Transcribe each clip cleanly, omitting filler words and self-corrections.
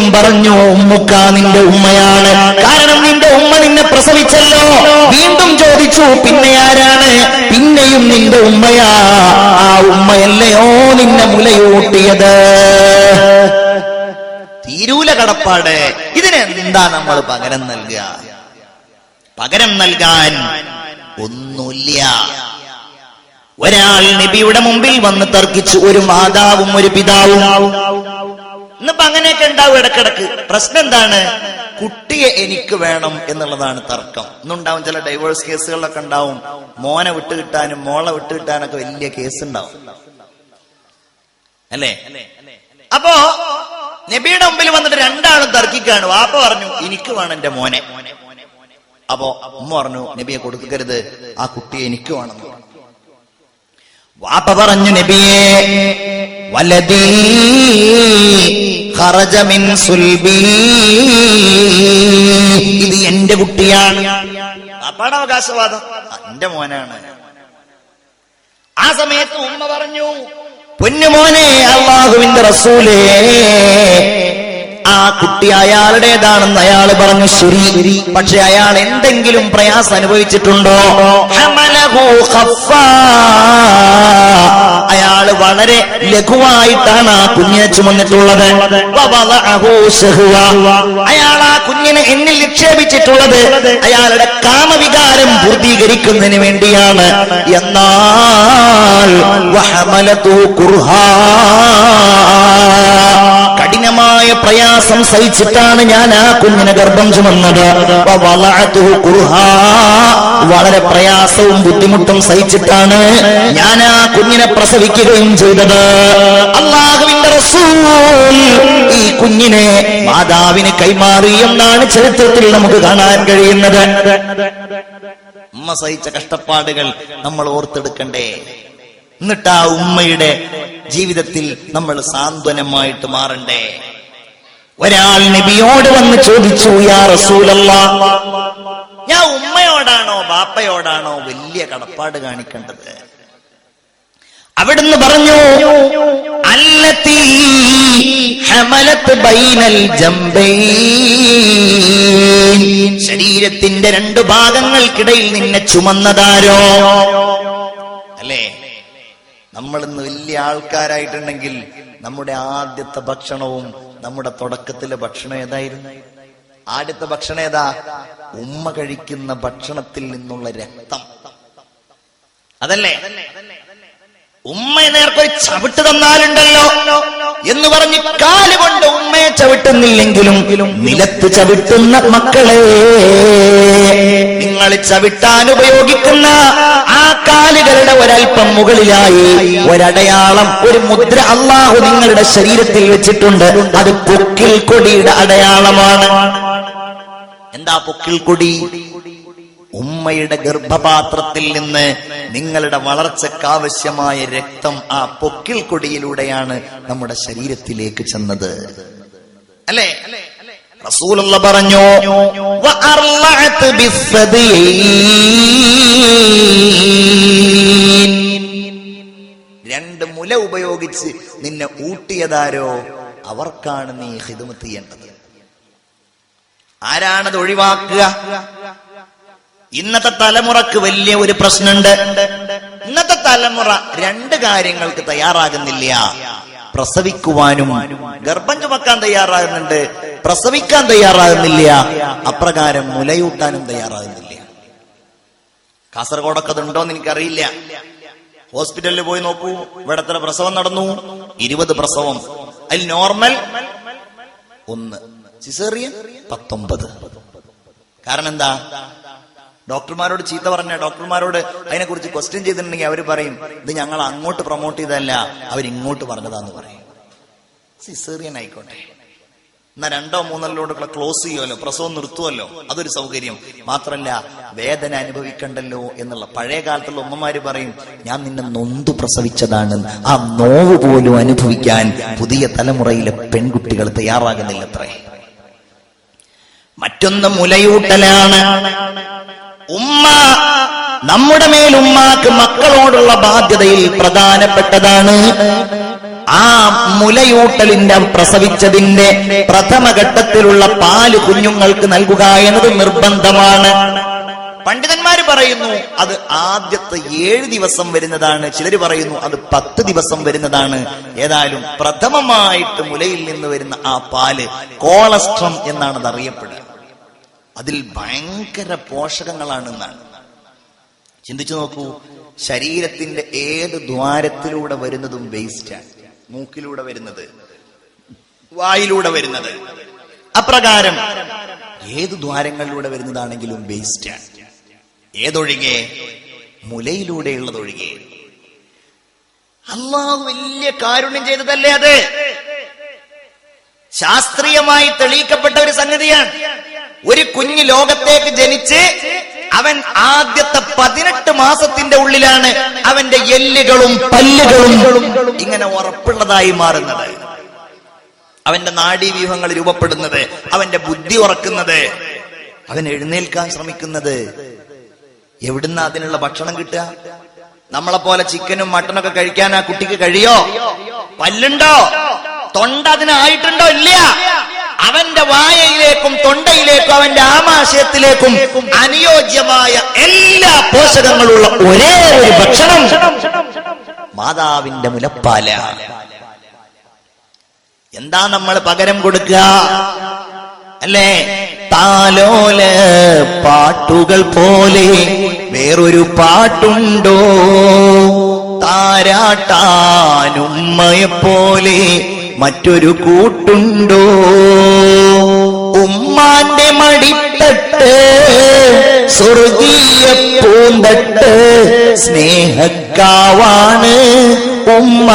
വീണ്ടും പറഞ്ഞു, ഉമ്മുക്ക നിന്റെ ഉമ്മയാണ്, കാരണം നിന്റെ ഉമ്മ നിന്നെ പ്രസവിച്ചല്ലോ. വീണ്ടും ചോദിച്ചു, പിന്നെ ആരാണ്? പിന്നെയും നിന്റെ ഉമ്മയാ. ആ ഉമ്മയല്ലയോ നിന്നെ മുലയൂട്ടിയത്? തീരൂല കടപ്പാട്. ഇതിനെന്താ നമ്മൾ പകരം നൽകുക? പകരം നൽകാൻ ഒന്നുമില്ല. ഒരാൾ നബിയുടെ മുമ്പിൽ വന്ന് തർക്കിച്ചു, ഒരു മാതാവും ഒരു പിതാവും. ഇന്നിപ്പോ അങ്ങനെയൊക്കെ ഉണ്ടാവും ഇടക്കിടക്ക്. പ്രശ്നം എന്താണ്? കുട്ടിയെ എനിക്ക് വേണം എന്നുള്ളതാണ് തർക്കം. ഇന്നുണ്ടാവും ചില ഡൈവേഴ്സ് കേസുകളിലൊക്കെ ഉണ്ടാവും. മോനെ വിട്ടുകിട്ടാനും മോളെ വിട്ടുകിട്ടാനൊക്കെ വലിയ കേസ് ഉണ്ടാവും, അല്ലേ? അപ്പോ നബിയുടെ മുമ്പിൽ വന്നിട്ട് രണ്ടാളും തർക്കിക്കാണ്. വാപ്പ പറഞ്ഞു, എനിക്ക് വേണം എന്റെ മോനെ. അപ്പോ ഉമ്മ പറഞ്ഞു, നബിയെ കൊടുക്കരുത്, ആ കുട്ടിയെ എനിക്ക് വേണം. വാപ്പ പറഞ്ഞു, നബിയെ വലദീ ഖറജ മിൻ സുൽബി, ഇത് എന്റെ കുട്ടിയാണ്. വാപ്പയുടെ അവകാശവാദം, എന്റെ മോനാണ്. ആ സമയത്ത് ഉമ്മ പറഞ്ഞു, പൊന്നുമോനെ, അല്ലാഹുവിന്റെ റസൂലേ, ആ കുട്ടി അയാളുടേതാണെന്ന് അയാൾ പറഞ്ഞു. ശരി, പക്ഷെ അയാൾ എന്തെങ്കിലും പ്രയാസം അനുഭവിച്ചിട്ടുണ്ടോ? അയാൾ വളരെ ലഘുവായിട്ടാണ് ആ കുഞ്ഞിനെ ചുമന്നിട്ടുള്ളത്. അയാൾ ആ കുഞ്ഞിനെ എന്നിൽ നിക്ഷേപിച്ചിട്ടുള്ളത് അയാളുടെ കാമവികാരം പൂർത്തീകരിക്കുന്നതിന് വേണ്ടിയാണ്. എന്നാൽ കഠിനമായ പ്രയാസം സഹിച്ചിട്ടാണ് ഞാൻ ആ കുഞ്ഞിനെ ഗർഭം ചുമന്നത്. വളരെ പ്രയാസവും ബുദ്ധിമുട്ടും സഹിച്ചിട്ടാണ് ഞാൻ ആ കുഞ്ഞിനെ പ്രസവിക്കുകയും ചെയ്തത്. അല്ലാഹുവിന്റെ റസൂൽ ഈ കുഞ്ഞിനെ മാതാവിന് കൈമാറി എന്നാണ് ചരിത്രത്തിൽ നമുക്ക് കാണാൻ കഴിയുന്നത്. ഉമ്മ സഹിച്ച കഷ്ടപ്പാടുകൾ നമ്മൾ ഓർത്തെടുക്കണ്ടേ? എന്നിട്ട് ആ ഉമ്മയുടെ ജീവിതത്തിൽ നമ്മൾ സാന്ത്വനമായിട്ട് മാറണ്ടേ? ഒരാൾ നബിയോട് വന്ന് ചോദിച്ചു, യാ റസൂലല്ലാഹ്, ഞാൻ ഉമ്മയോടാണോ ബാപ്പയോടാണോ വലിയ കടപ്പാട് കാണിക്കേണ്ടത്? അവിടുന്ന് പറഞ്ഞു, അല്ലതീ ഹമലത് ബൈനൽ ജംബൈൻ, ശരീരത്തിന്റെ രണ്ടു ഭാഗങ്ങൾക്കിടയിൽ നിന്നെ ചുമന്നതാരോ? അല്ലേ? നമ്മളിന്ന് വലിയ ആൾക്കാരായിട്ടുണ്ടെങ്കിൽ നമ്മുടെ ആദ്യത്തെ ഭക്ഷണവും നമ്മുടെ തുടക്കത്തിലെ ഭക്ഷണം ഏതായിരുന്നു? ആദ്യത്തെ ഭക്ഷണം ഏതാ? ഉമ്മ കഴിക്കുന്ന ഭക്ഷണത്തിൽ നിന്നുള്ള രക്തം, അതല്ലേ? ഉമ്മ നേർക്കൊരു ചവിട്ട് തന്നാലുണ്ടല്ലോ എന്ന് പറഞ്ഞ് കാലുകൊണ്ട് ഉമ്മയെ ചവിട്ടുന്നില്ലെങ്കിലും നിലത്ത് ചവിട്ടുന്ന മക്കളെ, നിങ്ങൾ ചവിട്ടാൻ ഉപയോഗിക്കുന്ന ആ കാലുകളുടെ ഒരൽപ്പം മുകളിലായി ഒരടയാളം, ഒരു മുദ്ര അല്ലാഹു നിങ്ങളുടെ ശരീരത്തിൽ വെച്ചിട്ടുണ്ട്. അത് പൊക്കിൽ കൊടിയുടെ അടയാളമാണ്. എന്താ പൊക്കിൽ കൊടി? ഉമ്മയുടെ ഗർഭപാത്രത്തിൽ നിന്ന് നിങ്ങളുടെ വളർച്ചക്കാവശ്യമായ രക്തം ആ പൊക്കിൽ കൊടിയിലൂടെയാണ് നമ്മുടെ ശരീരത്തിലേക്ക് ചെന്നത്, അല്ലേ? റസൂലുള്ള പറഞ്ഞു, രണ്ട് മുല ഉപയോഗിച്ച് നിന്നെ ഊട്ടിയതാരോ അവർക്കാണ് നീ ഖിദ്മത്ത് ചെയ്യേണ്ടത്. ആരാണത് ഒഴിവാക്കുക? ഇന്നത്തെ തലമുറക്ക് വലിയ ഒരു പ്രശ്നമുണ്ട്. ഇന്നത്തെ തലമുറ രണ്ട് കാര്യങ്ങൾക്ക് തയ്യാറാകുന്നില്ല. പ്രസവിക്കുവാനും ഗർഭം ചുമക്കാൻ തയ്യാറാകുന്നുണ്ട്, പ്രസവിക്കാൻ തയ്യാറാകുന്നില്ല. അപ്രകാരം മുലയൂട്ടാനും തയ്യാറാകുന്നില്ല. കാസർഗോഡൊക്കെ അതുണ്ടോന്ന് എനിക്കറിയില്ല. ഹോസ്പിറ്റലിൽ പോയി നോക്കൂ, ഇവിടെ എത്ര പ്രസവം നടന്നു? 20 പ്രസവം. അതിൽ നോർമൽ 1, സിസേറിയൻ 19. കാരണം എന്താ? ഡോക്ടർമാരോട് ചീത്ത പറഞ്ഞ ഡോക്ടർമാരോട് അതിനെക്കുറിച്ച് ക്വസ്റ്റ്യൻ ചെയ്തിട്ടുണ്ടെങ്കിൽ അവർ പറയും, ഇത് ഞങ്ങൾ അങ്ങോട്ട് പ്രൊമോട്ട് ചെയ്തതല്ല, അവരിങ്ങോട്ട് പറഞ്ഞതാന്ന് പറയും. സിസേറിയൻ ആയിക്കോട്ടെ, എന്നാ 2 or 3 ക്ലോസ് ചെയ്യുമല്ലോ, പ്രസവം നിർത്തുമല്ലോ, അതൊരു സൗകര്യം. മാത്രല്ല വേദന അനുഭവിക്കണ്ടല്ലോ എന്നുള്ള. പഴയ കാലത്തുള്ള ഉമ്മമാര് പറയും, ഞാൻ നിന്നെ നൊന്തു പ്രസവിച്ചതാണ്. ആ നോവ് പോലും അനുഭവിക്കാൻ പുതിയ തലമുറയിലെ പെൺകുട്ടികൾ തയ്യാറാകുന്നില്ലത്രേ. മറ്റൊന്ന് മുലയൂട്ടലാണ്. ഉമ്മ, നമ്മുടെ മേൽ ഉമ്മാക്ക് മക്കളോടുള്ള ബാധ്യതയിൽ പ്രധാനപ്പെട്ടതാണ് ആ മുലയൂട്ടലിന്റെ പ്രസവിച്ചതിന്റെ പ്രഥമഘട്ടത്തിലുള്ള പാല് കുഞ്ഞുങ്ങൾക്ക് നൽകുക എന്നത് നിർബന്ധമാണ്. പണ്ഡിതന്മാര് പറയുന്നു അത് ആദ്യത്തെ 7 ദിവസം വരുന്നതാണ്, ചിലർ പറയുന്നു അത് 10 ദിവസം വരുന്നതാണ്. ഏതായാലും പ്രഥമമായിട്ട് മുലയിൽ നിന്ന് വരുന്ന ആ പാല് കോളസ്ട്രം എന്നാണ് അത് അറിയപ്പെടുക. അതിൽ ഭയങ്കര പോഷകങ്ങളാണ് എന്നാണ്. ചിന്തിച്ചു നോക്കൂ, ശരീരത്തിന്റെ ഏത് ദ്വാരത്തിലൂടെ വരുന്നതും വേസ്റ്റാണ്. മൂക്കിലൂടെ വരുന്നത്, വായിലൂടെ വരുന്നത്, അപ്രകാരം ഏത് ദ്വാരങ്ങളിലൂടെ വരുന്നതാണെങ്കിലും വേസ്റ്റാണ്. ഏതൊഴികെ? മുലയിലൂടെയുള്ളതൊഴികെ. അല്ലാഹു വലിയ കാരുണ്യം ചെയ്തതല്ലേ അത്? ശാസ്ത്രീയമായി തെളിയിക്കപ്പെട്ട ഒരു സംഗതിയാണ്. ഒരു കുഞ്ഞ് ലോകത്തേക്ക് ജനിച്ച് അവൻ ആദ്യത്തെ 18 മാസത്തിന്റെ ഉള്ളിലാണ് അവന്റെ എല്ലുകളും പല്ലുകളും ഇങ്ങനെ ഉറപ്പുള്ളതായി മാറുന്നത്, അവന്റെ നാഡീവ്യൂഹങ്ങൾ രൂപപ്പെടുന്നത്, അവന്റെ ബുദ്ധി ഉറക്കുന്നത്, അവൻ എഴുന്നേൽക്കാൻ ശ്രമിക്കുന്നത്. എവിടുന്ന അതിനുള്ള ഭക്ഷണം കിട്ടുക? നമ്മളെ പോലെ ചിക്കനും മട്ടനൊക്കെ കഴിക്കാൻ ആ കുട്ടിക്ക് കഴിയോ? പല്ലുണ്ടോ? തൊണ്ട അതിനായിട്ടുണ്ടോ? ഇല്ല. അവന്റെ വായയിലേക്കും തൊണ്ടയിലേക്കും അവന്റെ ആമാശയത്തിലേക്കും അനുയോജ്യമായ എല്ലാ പോഷകങ്ങളുള്ള ഒരേ ഒരു ഭക്ഷണം മാതാവിന്റെ മുലപ്പാല. എന്താ നമ്മൾ പകരം കൊടുക്കുക? അല്ലേ? താലോല പാട്ടുകൾ പോലെ വേറൊരു പാട്ടുണ്ടോ? താരാട്ടാനുമ്മയെ പോലെ മറ്റൊരു കൂട്ടുണ്ടോ? ഉമ്മാന്റെ മടിത്തട്ട് സ്വർഗീയ പൂന്തട്ട് സ്നേഹക്കാവാണ് ഉമ്മ,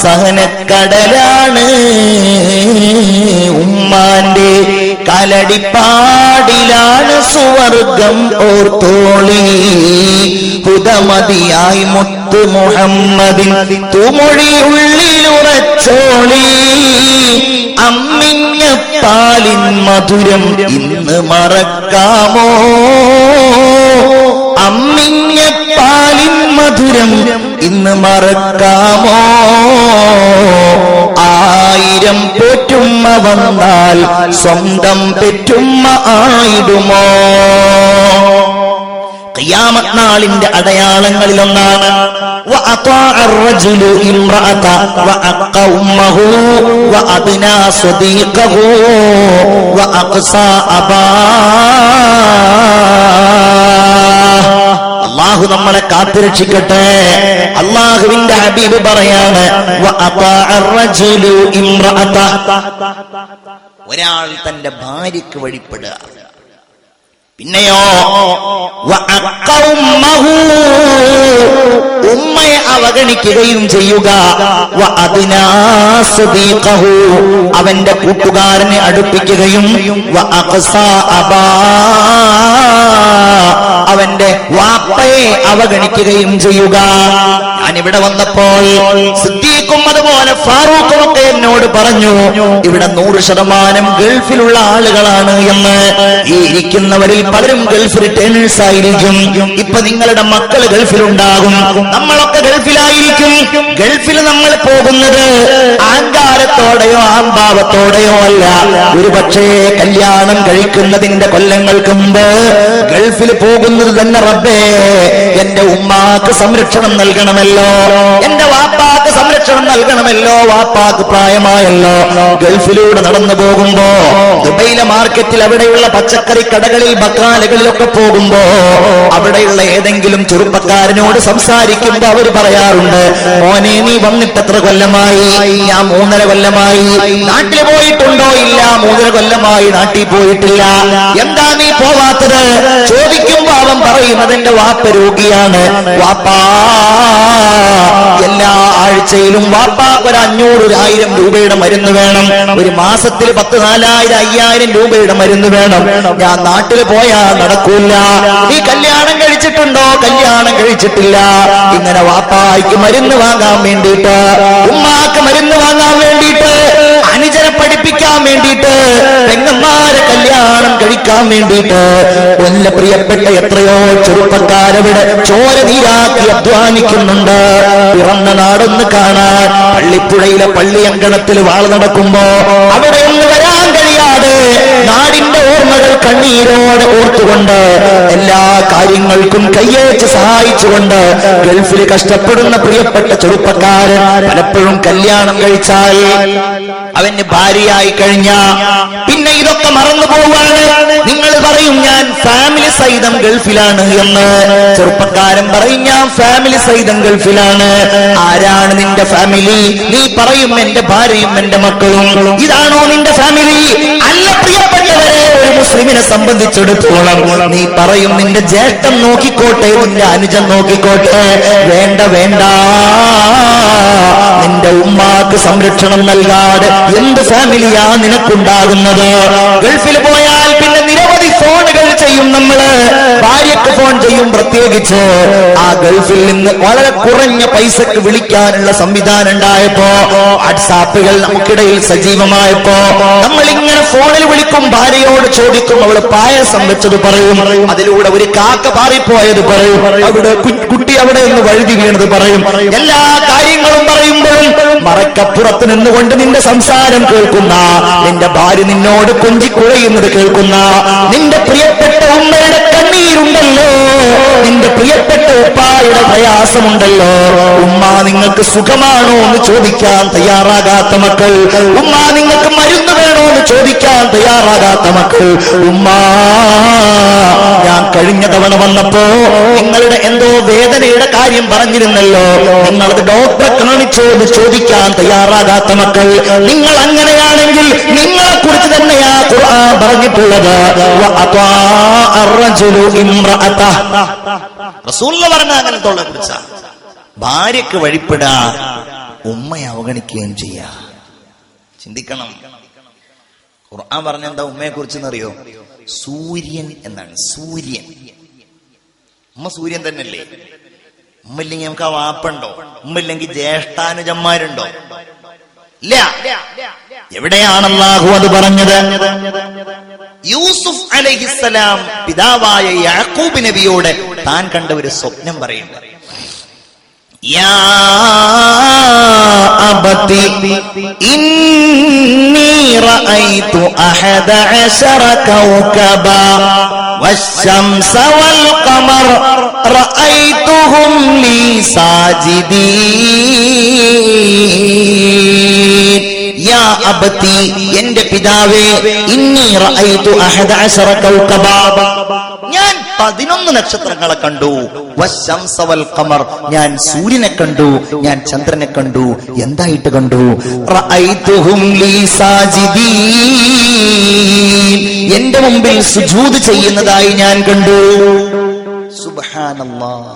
സഹനക്കടലാണ്. ഉമ്മാന്റെ കലടിപ്പാടിലാണ് സുവർഗം ഓർത്തോളി. പുതമതിയായി മുത്ത് മുഹമ്മദിൻ തുമൊഴിയുള്ളിലുറച്ചോളി. അമ്മിഞ്ഞ പാലിൻ മധുരം ഇന്ന് മറക്കാമോ? അമ്മിഞ്ഞ പാലിൻ മധുരം ഇന്ന് മറക്കാമോ? 1000 പോറ്റുമ്മ വന്നാൽ സ്വന്തം പെറ്റുമ്മ ആയിടുമോ? ഖിയാമത്ത് നാളിന്റെ അടയാളങ്ങളിലൊന്നാണ് وأطاع الرجل امرأته وأق أمه وأدنى صديقه وأقصى أباه. അല്ലാഹു നമ്മളെ കാത്തുരക്ഷിക്കട്ടെ. അല്ലാഹുവിന്റെ ഹബീബ് പറയാണ് وأطاع الرجل امرأته. ഒരാൾ തന്റെ ഭാര്യയ്ക്ക് വഴിപ്പെടുക. പിന്നെയോ ഉമ്മയെ അവഗണിക്കുകയും ചെയ്യുക. അവന്റെ കൂട്ടുകാരനെ അടുപ്പിക്കുകയും അവന്റെ വാപ്പയെ അവഗണിക്കുകയും ചെയ്യുക. ഞാനിവിടെ വന്നപ്പോൾ സിദ്ദീഖും അതുപോലെ ഫാറൂഖും ഒക്കെ എന്നോട് പറഞ്ഞു, ഇവിടെ 100% ഗൾഫിലുള്ള ആളുകളാണ് എന്ന്. ഈ ഇരിക്കുന്നവരിൽ പലരും ഗൾഫ് റിട്ടേണേഴ്സ് ആയിരിക്കും. ഇപ്പൊ നിങ്ങളുടെ മക്കൾ ഗൾഫിലുണ്ടാകും, നമ്മളൊക്കെ ഗൾഫിലായിരിക്കും. ഗൾഫിൽ നമ്മൾ പോകുന്നത് ആങ്കാരത്തോടെയോ ആംഭാവത്തോടെയോ അല്ല. ഒരുപക്ഷേ കല്യാണം കഴിക്കുന്നതിന്റെ കൊല്ലങ്ങൾക്ക് മുമ്പ് ഗൾഫിൽ പോകുന്നത് തന്നെ റബ്ബേ എന്റെ ഉമ്മാക്ക് സംരക്ഷണം നൽകണമല്ലോ, എന്റെ വാപ്പാക്ക് സംരക്ഷണം നൽകണമല്ലോ, വാപ്പാക്ക് പ്രായമായല്ലോ. ഗൾഫിലൂടെ നടന്നു പോകുമ്പോ ദുബൈയിലെ മാർക്കറ്റിൽ അവിടെയുള്ള പച്ചക്കറി കടകളിൽ ബക്കാലകളിലൊക്കെ പോകുമ്പോ അവിടെയുള്ള ഏതെങ്കിലും ചെറുപ്പക്കാരനോട് സംസാരിക്കുമ്പോ അവർ പറയാറുണ്ട്, മോനെ നീ വന്നിട്ട് എത്ര കൊല്ലമായി? ഞാൻ 3.5 കൊല്ലമായി. നാട്ടിൽ പോയിട്ടുണ്ടോ? ഇല്ല, 3.5 കൊല്ലമായി നാട്ടിൽ പോയിട്ടില്ല. എന്താ നീ പോവാത്തത്? ചോദിക്കുമ്പോ അവൻ പറയുന്നത് എന്റെ വാപ്പ രോഗിയാണ്. വാപ്പാ എല്ലാ ആഴ്ചയിലും വാപ്പാക്ക് ഒരു 500-1000 രൂപയുടെ മരുന്ന് വേണം. ഒരു മാസത്തിൽ 10,000-4,000-5,000 രൂപയുടെ മരുന്ന് വേണം. ഞാൻ നാട്ടിൽ പോയാ നടക്കൂല. നീ കല്യാണം കഴിച്ചിട്ടുണ്ടോ? കല്യാണം കഴിച്ചിട്ടില്ല. ഇങ്ങനെ വാപ്പായ്ക്ക് മരുന്ന് വാങ്ങാൻ വേണ്ടിയിട്ട്, ഉമ്മാക്ക് മരുന്ന് വാങ്ങാൻ വേണ്ടിയിട്ട്, അനുജനെ പഠിപ്പിക്കാൻ വേണ്ടിയിട്ട്, പെങ്ങന്മാരെ കല്യാണം കഴിക്കാൻ വേണ്ടിയിട്ട് എന്റെ പ്രിയപ്പെട്ട എത്രയോ ചെറുപ്പക്കാരവിടെ ചോര നീരാക്കി അധ്വാനിക്കുന്നുണ്ട്. പിറന്ന നാടൊന്ന് കാണാൻ പള്ളിപ്പുഴയിലെ പള്ളിയങ്കണത്തിൽ വാള് നടക്കുമ്പോ അവിടെ ഒന്ന് വരാൻ കഴിയാതെ നാടിന്റെ ഓർമ്മകൾ കണ്ണീരോടെ ഓർത്തുകൊണ്ട് എല്ലാ കാര്യങ്ങൾക്കും കയ്യേച്ച് സഹായിച്ചുകൊണ്ട് ഗൾഫിൽ കഷ്ടപ്പെടുന്ന പ്രിയപ്പെട്ട ചെറുപ്പക്കാരൻ പലപ്പോഴും കല്യാണം കഴിച്ചാൽ അവന് ഭാര്യയായി കഴിഞ്ഞ പിന്നെ ഇതൊക്കെ മറന്നു പോവാണ്. നിങ്ങൾ പറയും ഞാൻ ഫാമിലി സഹിതം ഗൾഫിലാണ് എന്ന്. ചെറുപ്പക്കാരൻ പറയും ഞാൻ ഫാമിലി സഹിതം ഗൾഫിലാണ്. ആരാണ് നിന്റെ ഫാമിലി? നീ പറയും എന്റെ ഭാര്യയും എന്റെ മക്കളും. ഇതാണോ നിന്റെ ഫാമിലി? അല്ല പ്രിയപ്പെട്ടവരെ, ഒരു മുസ്ലിമിനെ സംബന്ധിച്ചിടത്തോളം നീ പറയും നിന്റെ ജ്യേഷ്ഠൻ നോക്കിക്കോട്ടെ, നിന്റെ അനുജൻ നോക്കിക്കോട്ടെ. വേണ്ട വേണ്ട, നിന്റെ ഉമ്മാക്ക് സംരക്ഷണം നൽകാതെ എന്ത് ഫാമിലിയാ നിനക്കുണ്ടാകുന്നത്? ഗൾഫിൽ പോയാൽ പിന്നെ നിരവധി ഫോണുകൾ ചെയ്യും നമ്മള്. ഭാര്യക്ക് ഫോൺ ചെയ്യും. പ്രത്യേകിച്ച് ആ ഗൾഫിൽ നിന്ന് വളരെ കുറഞ്ഞ പൈസക്ക് വിളിക്കാനുള്ള സംവിധാനം ഉണ്ടായപ്പോ, വാട്സാപ്പുകൾ നമുക്കിടയിൽ സജീവമായപ്പോ നമ്മൾ ഇങ്ങനെ ഫോണിൽ വിളിക്കും. ഭാര്യയോട് ചോദിക്കും, അവള് പായസം വെച്ചത് പറയും. അതിലൂടെ ഒരു കാക്ക പാറിപ്പോയത് പറയും. അവിടെ കുട്ടി അവിടെ നിന്ന് വഴുതി വീണത് പറയും. എല്ലാ കാര്യങ്ങളും പറയുമ്പോഴും മറക്കപ്പുറത്ത് നിന്നുകൊണ്ട് നിന്റെ സംസാരം കേൾക്കുന്ന, നിന്റെ ഭാര്യ നിന്നോട് കൊഞ്ചിക്കുഴയുന്നത് കേൾക്കുന്ന, നിന്റെ പ്രിയപ്പെട്ട ഉമ്മയുടെ കണ്ണീരുണ്ടല്ലോ, നിന്റെ പ്രിയപ്പെട്ട ഉപ്പായുടെ പ്രയാസമുണ്ടല്ലോ. ഉമ്മ നിങ്ങൾക്ക് സുഖമാണോ എന്ന് ചോദിക്കാൻ തയ്യാറാകാത്ത മക്കൾ, ഉമ്മ നിങ്ങൾക്ക് മരുന്ന് വേണോ എന്ന് ചോദിക്കാൻ തയ്യാറാകാത്ത മക്കൾ, ഉമ്മ ഞാൻ കഴിഞ്ഞ തവണ വന്നപ്പോ നിങ്ങളുടെ എന്തോ വേദനയുടെ കാര്യം പറഞ്ഞിരുന്നല്ലോ, നിങ്ങളത് ഡോക്ടറെ കാണിച്ചോ എന്ന് ചോദിക്കാൻ തയ്യാറാകാത്ത മക്കൾ, നിങ്ങൾ അങ്ങനെയാണെങ്കിൽ നിങ്ങളെ കുറിച്ച് തന്നെയാ ഖുർആൻ പറഞ്ഞിട്ടുള്ളത്. റസൂലുള്ളാഹി പറഞ്ഞ അങ്ങനത്തെ കുറിച്ചാ. ഭാര്യക്ക് വഴിപ്പെടാ, ഉമ്മയെ അവഗണിക്കുകയും ചെയ്യാ. ചിന്തിക്കണം. ഖുർആൻ പറഞ്ഞ എന്താ ഉമ്മയെ കുറിച്ചെന്നറിയോ? സൂര്യൻ എന്നാണ്. സൂര്യൻ. ഉമ്മ സൂര്യൻ തന്നെയല്ലേ? ഉമ്മ ഇല്ലെങ്കിൽ നമുക്ക് ആ വാപ്പുണ്ടോ? ഉമ്മ ഇല്ലെങ്കിൽ ജ്യേഷ്ഠാനുജന്മാരുണ്ടോ? ഇല്ല. എവിടെയാണ് അല്ലാഹു അത് പറഞ്ഞത്? യൂസുഫ് അലൈഹിസ്സലാം പിതാവായ യാക്കൂബ് നബിയോട് താൻ കണ്ട ഒരു സ്വപ്നം പറയുന്നത്. യാ അബതി ഇന്നി റഅയ്തു അഹദ അശറ കൗകബാ والشمس والقمر رأيتهم لي ساجدين يا أبتي എന്റെ പിതാവേ ഇന്നി റഅയ്തു അഹദ അശറ കൗകബാ ഞാൻ 11 നക്ഷത്രങ്ങളെ കണ്ടു. വശംസ വൽ ഖമർ ഞാൻ സൂര്യനെ കണ്ടു, ഞാൻ ചന്ദ്രനെ കണ്ടു. എന്തായിട്ട് കണ്ടു? റഅയ്തുഹും ലീ സാജിദീൻ എന്റെ മുമ്പിൽ സുജൂദ് ചെയ്യുന്നതായി ഞാൻ കണ്ടു. സുബ്ഹാനല്ലാഹ്.